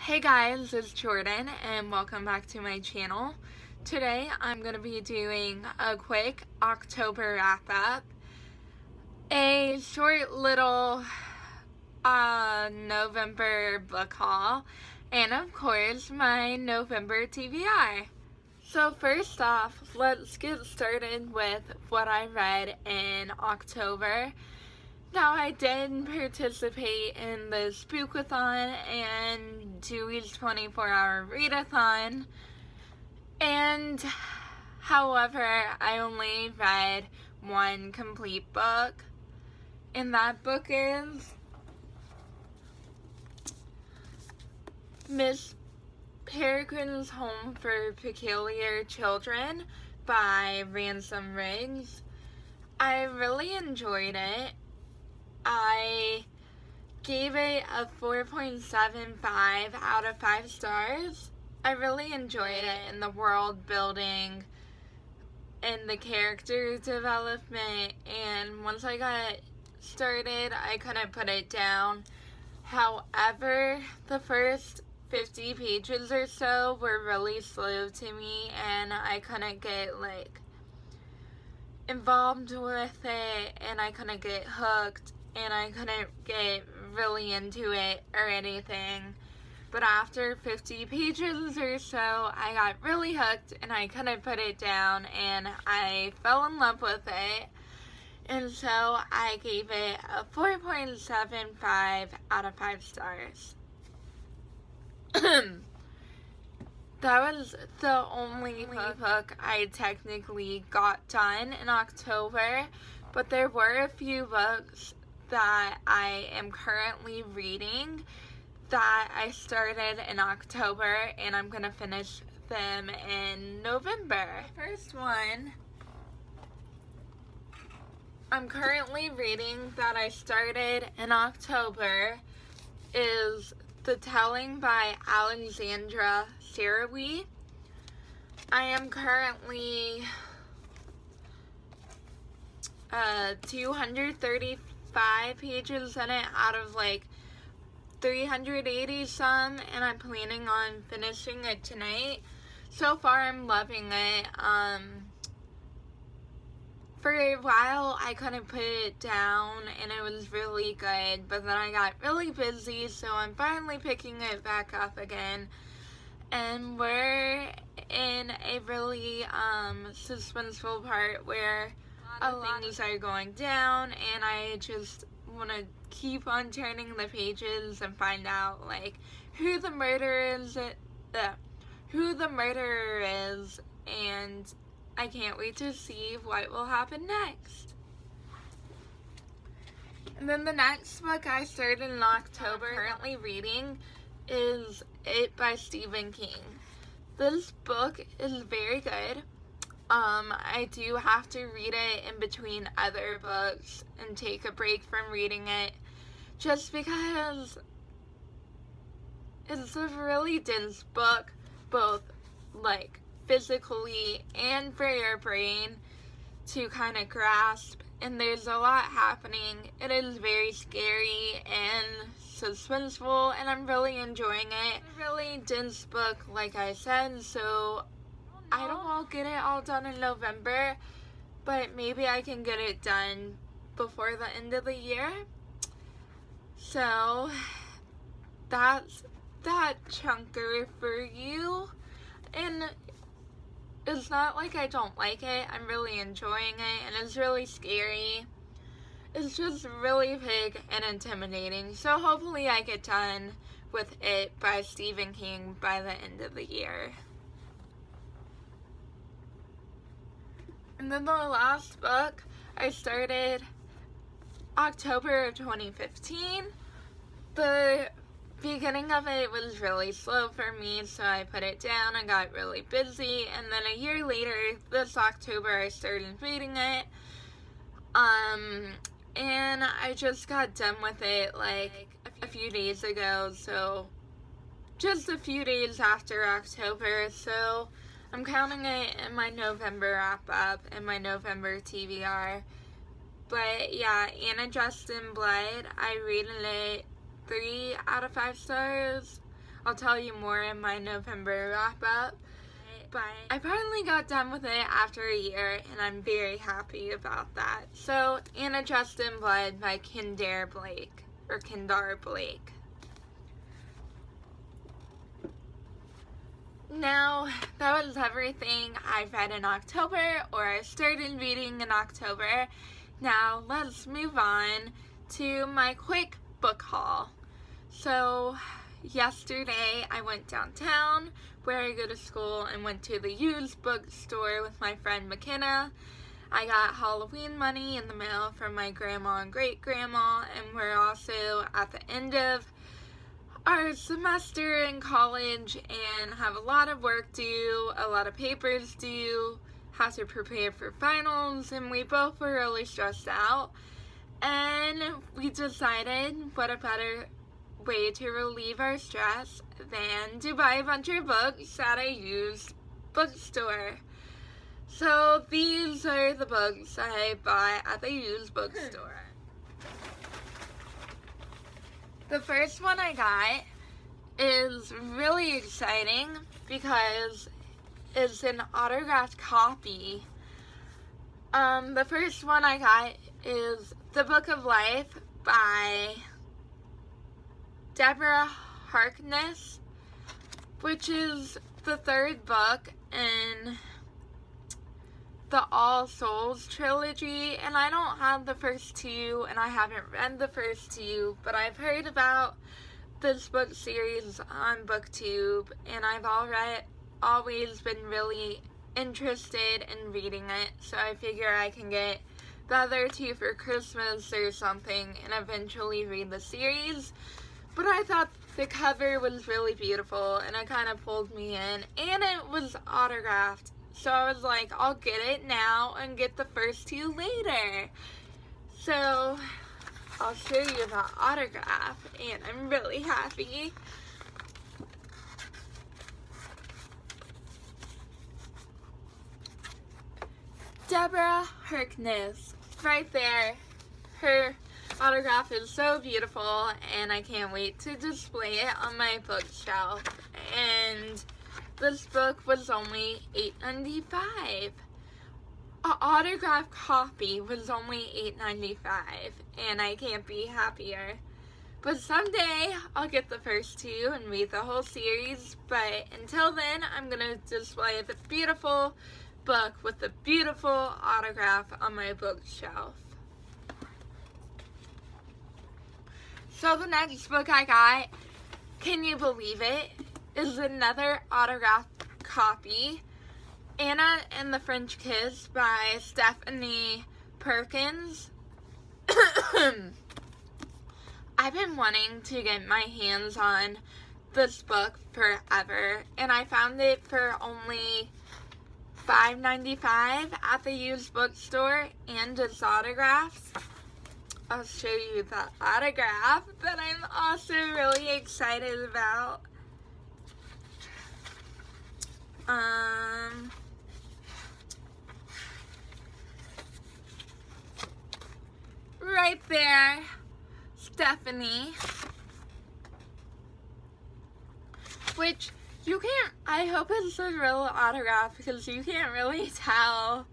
Hey guys, it's Jordan and welcome back to my channel. Today I'm going to be doing a quick October wrap up, a short little November book haul, and of course my November TBR. So first off, let's get started with what I read in October. Now, I did participate in the Spookathon and Dewey's 24-hour readathon, and however, I only read one complete book, and that book is Miss Peregrine's Home for Peculiar Children by Ransom Riggs. I really enjoyed it. I gave it a 4.75 out of 5 stars. I really enjoyed it in the world building and the character development, and once I got started I couldn't put it down. However, the first 50 pages or so were really slow to me and I couldn't get involved with it, and I couldn't get hooked, and I couldn't get really into it or anything. But after 50 pages or so, I got really hooked and I couldn't put it down, and I fell in love with it. And so I gave it a 4.75 out of 5 stars. That was the only book I technically got done in October, but there were a few books that I am currently reading that I started in October, and I'm gonna finish them in November. The first one I'm currently reading that I started in October is The Telling by Alexandra Sarawi. I am currently 235 pages in it out of 380 some, and I'm planning on finishing it tonight. So far I'm loving it. For a while I couldn't put it down and it was really good, but then I got really busy, so I'm finally picking it back up again. And we're in a really suspenseful part where a lot of things are going down, and I just want to keep on turning the pages and find out who the murderer is, and I can't wait to see what will happen next. And then the next book I started in October, currently reading, is It by Stephen King. This book is very good. I do have to read it in between other books and take a break from reading it, just because it's a really dense book, both physically and for your brain to kind of grasp, and there's a lot happening. It is very scary and suspenseful, and I'm really enjoying it. It's a really dense book, like I said, so I don't know, I'll get it all done in November, but maybe I can get it done before the end of the year. So that's that chunker for you. And it's not like I don't like it. I'm really enjoying it, and it's really scary. It's just really big and intimidating. So hopefully I get done with It by Stephen King by the end of the year. And then the last book I started October of 2015. The beginning of it was really slow for me, so I put it down and got really busy, and then a year later, this October, I started reading it, and I just got done with it a few days ago, so just a few days after October, so I'm counting it in my November wrap-up and my November TBR. But yeah, Anna Dressed in Blood, I rated it 3 out of 5 stars. I'll tell you more in my November wrap-up. But I finally got done with it after a year, and I'm very happy about that. So, Anna Trust in Blood by Kendare Blake, or Kendare Blake. Now, that was everything I read in October, or I started reading in October. Now, let's move on to my quick book haul. So, yesterday I went downtown where I go to school and went to the used bookstore with my friend McKenna. I got Halloween money in the mail from my grandma and great-grandma, and we're also at the end of our semester in college and have a lot of work due, a lot of papers due, have to prepare for finals, and we both were really stressed out. And we decided what a better way to relieve our stress than to buy a bunch of books at a used bookstore. So these are the books I bought at the used bookstore. The first one I got is really exciting because it's an autographed copy. The first one I got is The Book of Life by Deborah Harkness, which is the third book in the All Souls trilogy, and I don't have the first two, and I haven't read the first two, but I've heard about this book series on BookTube, and I've always been really interested in reading it, so I figure I can get the other two for Christmas or something and eventually read the series. But I thought the cover was really beautiful, and it kind of pulled me in, and it was autographed. So I was like, I'll get it now and get the first two later. So I'll show you the autograph, and I'm really happy. Deborah Harkness, right there. Her autograph is so beautiful, and I can't wait to display it on my bookshelf. And this book was only $8.95. An autographed copy was only $8.95, and I can't be happier. But someday I'll get the first two and read the whole series, but until then I'm going to display the beautiful book with the beautiful autograph on my bookshelf. So the next book I got, can you believe it, is another autographed copy, Anna and the French Kiss by Stephanie Perkins. I've been wanting to get my hands on this book forever, and I found it for only $5.95 at the used bookstore, and it's autographed. I'll show you the autograph that I'm also really excited about. Right there, Stephanie. Which you can't, I hope it's a real autograph because you can't really tell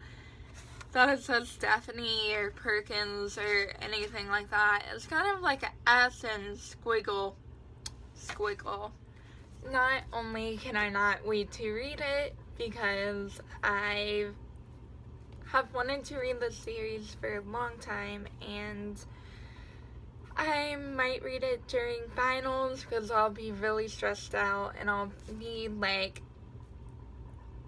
that it says Stephanie or Perkins or anything like that. It's kind of like an S and squiggle. Not only can I not wait to read it because I have wanted to read this series for a long time, and I might read it during finals because I'll be really stressed out and I'll need like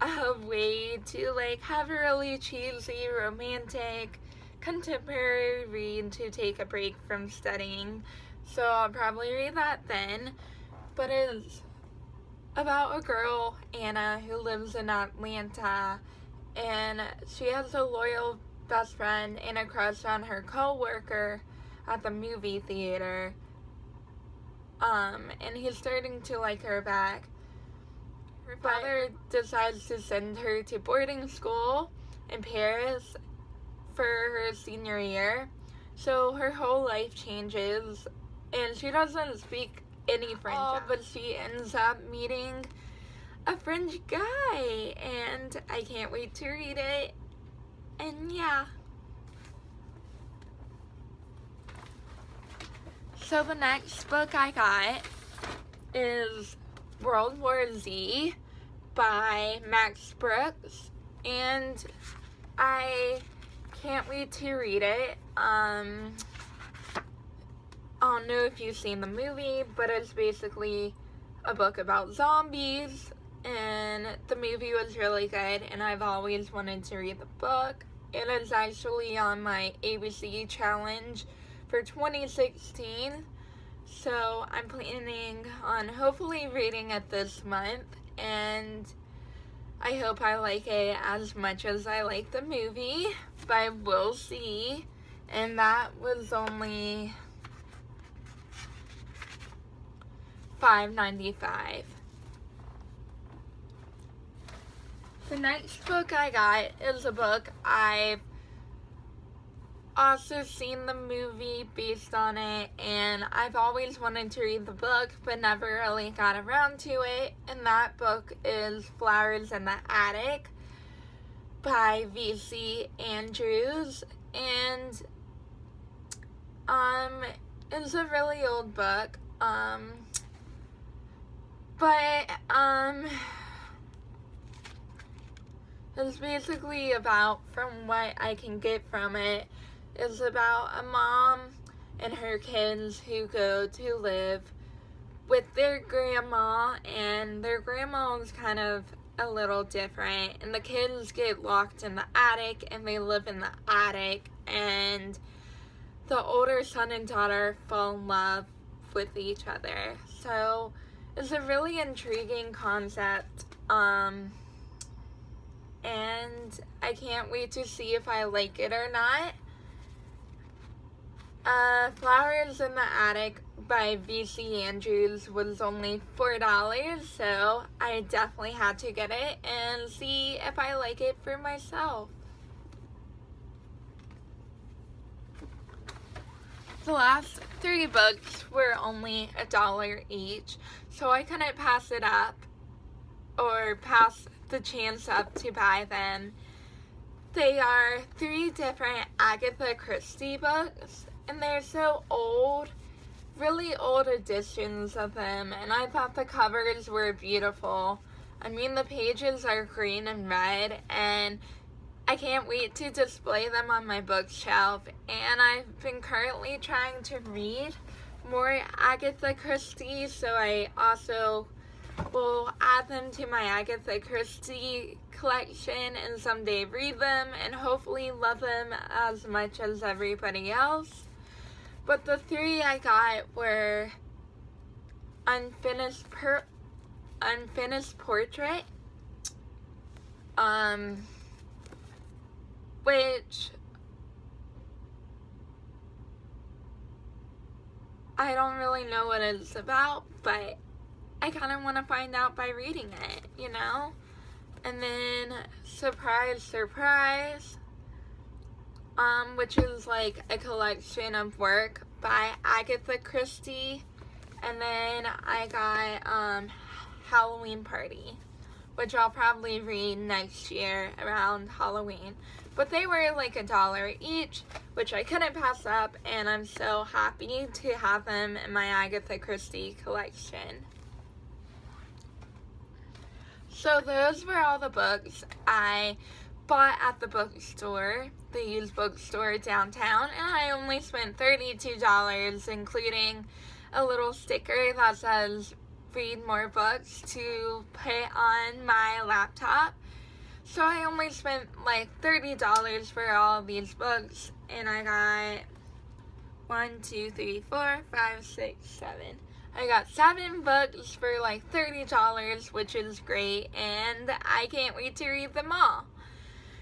a way to like have a really cheesy, romantic, contemporary read to take a break from studying. So I'll probably read that then. But it's about a girl, Anna, who lives in Atlanta, and she has a loyal best friend and a crush on her co-worker at the movie theater. And he's starting to like her back. Her father decides to send her to boarding school in Paris for her senior year. So her whole life changes, and she doesn't speak any French but she ends up meeting a French guy, and I can't wait to read it. And yeah. So the next book I got is World War Z by Max Brooks, and I can't wait to read it. I don't know if you've seen the movie, but it's basically a book about zombies, and the movie was really good, and I've always wanted to read the book. It is actually on my ABC challenge for 2016, so I'm planning on hopefully reading it this month, and I hope I like it as much as I like the movie, but we'll see. And that was only $5.95. The next book I got is a book I've also seen the movie based on it, and I've always wanted to read the book but never really got around to it, and that book is Flowers in the Attic by V.C. Andrews. And it's a really old book, but it's basically about, from what I can get from it, is about a mom and her kids who go to live with their grandma, and their grandma is kind of a little different, and the kids get locked in the attic and they live in the attic, and the older son and daughter fall in love with each other. So it's a really intriguing concept, and I can't wait to see if I like it or not. Flowers in the Attic by V.C. Andrews was only $4, so I definitely had to get it and see if I like it for myself. The last 3 books were only $1 each, so I couldn't pass it up or pass the chance up to buy them. They are 3 different Agatha Christie books, and they're so old, really old editions of them, and I thought the covers were beautiful. I mean, the pages are green and red, and I can't wait to display them on my bookshelf. And I've been currently trying to read more Agatha Christie, so I also will add them to my Agatha Christie collection and someday read them and hopefully love them as much as everybody else. But the 3 I got were Unfinished Portrait, which I don't really know what it's about, but I kind of want to find out by reading it, you know? And then Surprise, Surprise, which is like a collection of work by Agatha Christie. And then I got Halloween Party, which I'll probably read next year around Halloween. But they were like $1 each, which I couldn't pass up, and I'm so happy to have them in my Agatha Christie collection. So those were all the books I bought at the bookstore, the used bookstore downtown, and I only spent $32, including a little sticker that says read more books to put on my laptop. So I only spent like $30 for all of these books, and I got 1, 2, 3, 4, 5, 6, 7. I got 7 books for like $30, which is great, and I can't wait to read them all.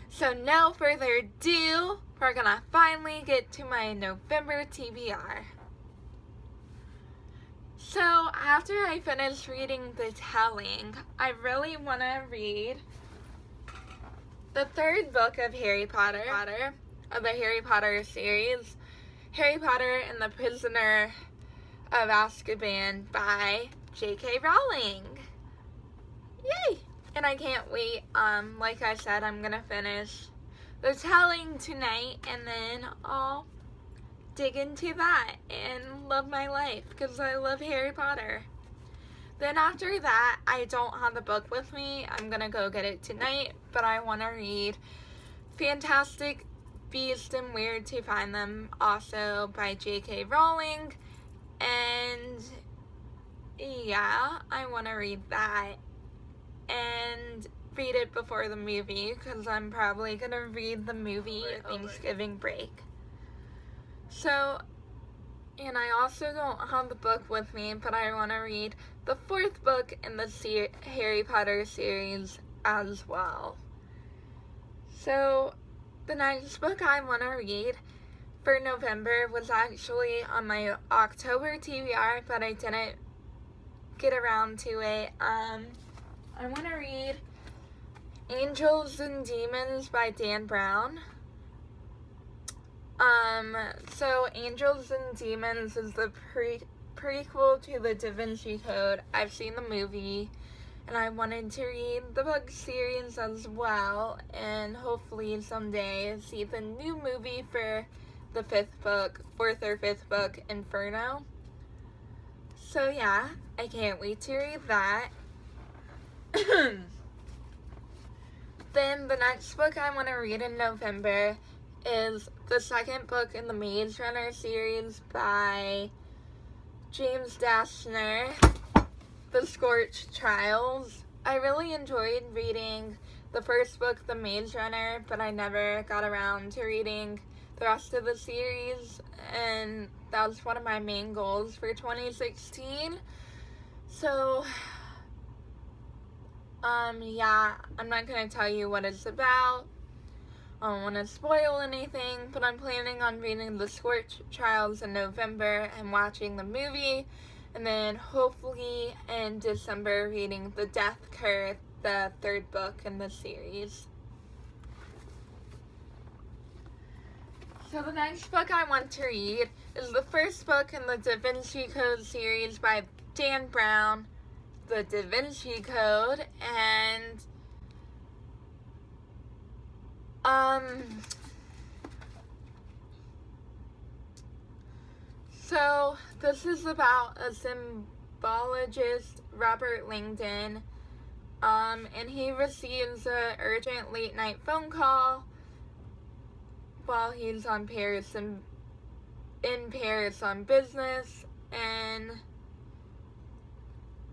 So no further ado, we're gonna finally get to my November TBR. So after I finish reading The Telling, I really want to read the 3rd book of Harry Potter, of the Harry Potter series, Harry Potter and the Prisoner of Azkaban by J.K. Rowling. Yay! And I can't wait. Like I said, I'm gonna finish the telling tonight, and then I'll dig into that and love my life because I love Harry Potter. Then after that, I don't have the book with me. I'm gonna go get it tonight, but I want to read Fantastic Beasts and Where to Find Them, also by J.K. Rowling. And yeah, I want to read that and read it before the movie because I'm probably gonna read the movie Thanksgiving break. So, and I also don't have the book with me, but I want to read the 4th book in the Harry Potter series as well. So, the next book I want to read for November was actually on my October TBR, but I didn't get around to it. I want to read Angels and Demons by Dan Brown. So Angels and Demons is the prequel to the Da Vinci Code. I've seen the movie, and I wanted to read the book series as well, and hopefully someday see the new movie for the 4th or 5th book, Inferno. So yeah, I can't wait to read that. Then the next book I want to read in November is the 2nd book in the Maze Runner series by James Dashner, The Scorched Trials. I really enjoyed reading the 1st book, The Maze Runner, but I never got around to reading the rest of the series, and that was one of my main goals for 2016. So, yeah, I'm not going to tell you what it's about. I don't want to spoil anything, but I'm planning on reading The Scorched Trials in November and watching the movie, and then hopefully in December reading The Death Curse, the 3rd book in the series. So the next book I want to read is the 1st book in the Da Vinci Code series by Dan Brown, The Da Vinci Code, and so this is about a symbologist, Robert Langdon, and he receives an urgent late night phone call while he's in Paris on business, and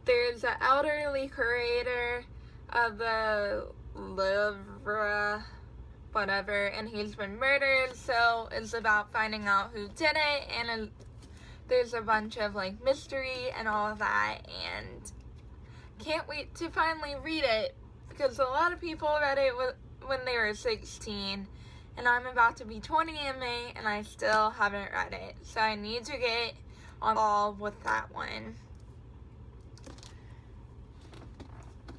there's an elderly curator of the Louvre, whatever, and he's been murdered, so it's about finding out who did it, and there's a bunch of like mystery and all of that, and can't wait to finally read it because a lot of people read it when they were 16, and I'm about to be 20 in May and I still haven't read it, so I need to get on ball with that one.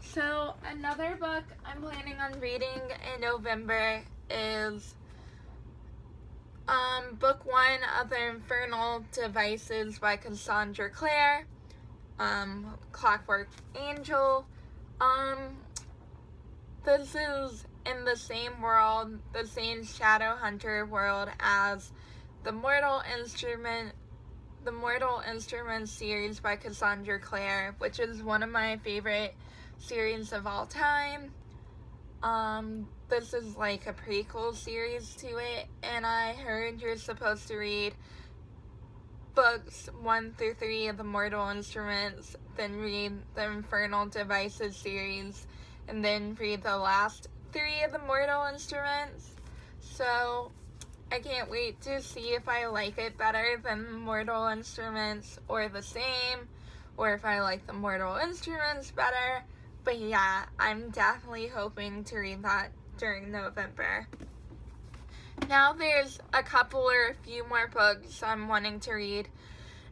So another book I'm planning on reading in November is book 1 of the Infernal Devices by Cassandra Clare, Clockwork Angel. This is in the same world, the same Shadowhunter world as the Mortal Instrument series by Cassandra Clare, which is one of my favorite series of all time. This is like a prequel series to it, and I heard you're supposed to read books 1 through 3 of the Mortal Instruments, then read the Infernal Devices series, and then read the last 3 of the Mortal Instruments. So I can't wait to see if I like it better than the Mortal Instruments or the same, or if I like the Mortal Instruments better. But yeah, I'm definitely hoping to read that during November. Now there's a couple or a few more books I'm wanting to read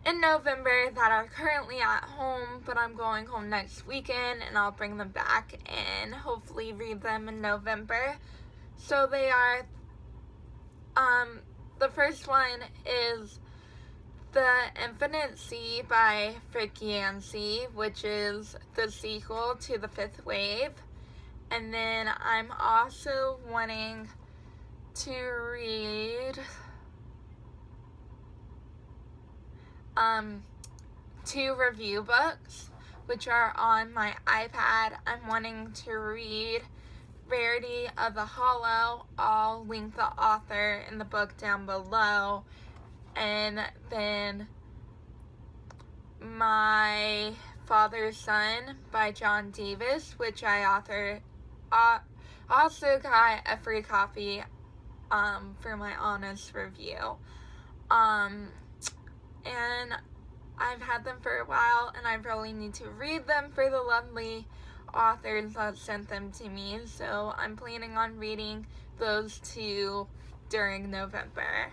in November that are currently at home, but I'm going home next weekend and I'll bring them back and hopefully read them in November. So they are, the first one is The Infinite Sea by Frick Yancey, which is the sequel to The Fifth Wave. And then I'm also wanting to read 2 review books, which are on my iPad. I'm wanting to read Rarity of the Hollow. I'll link the author in the book down below. And then My Father's Son by John Davis, which I also got a free copy for my honest review. And I've had them for a while, and I really need to read them for the lovely authors that sent them to me, so I'm planning on reading those 2 during November.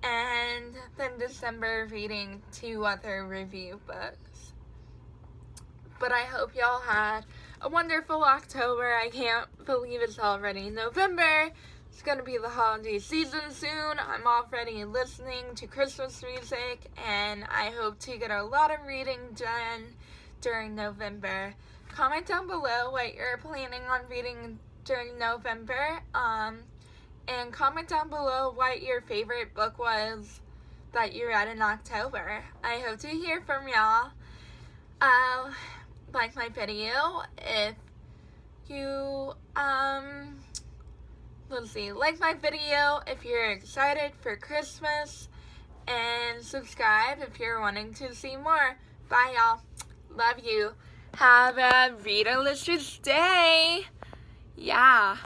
And then December, reading 2 other review books. But I hope y'all had a wonderful October. I can't believe it's already November. It's going to be the holiday season soon. I'm already listening to Christmas music, and I hope to get a lot of reading done during November. Comment down below what you're planning on reading during November, and comment down below what your favorite book was that you read in October. I hope to hear from y'all. Like my video if you, like my video if you're excited for Christmas, and subscribe if you're wanting to see more. Bye, y'all. Love you. Have a read-alicious day. Yeah.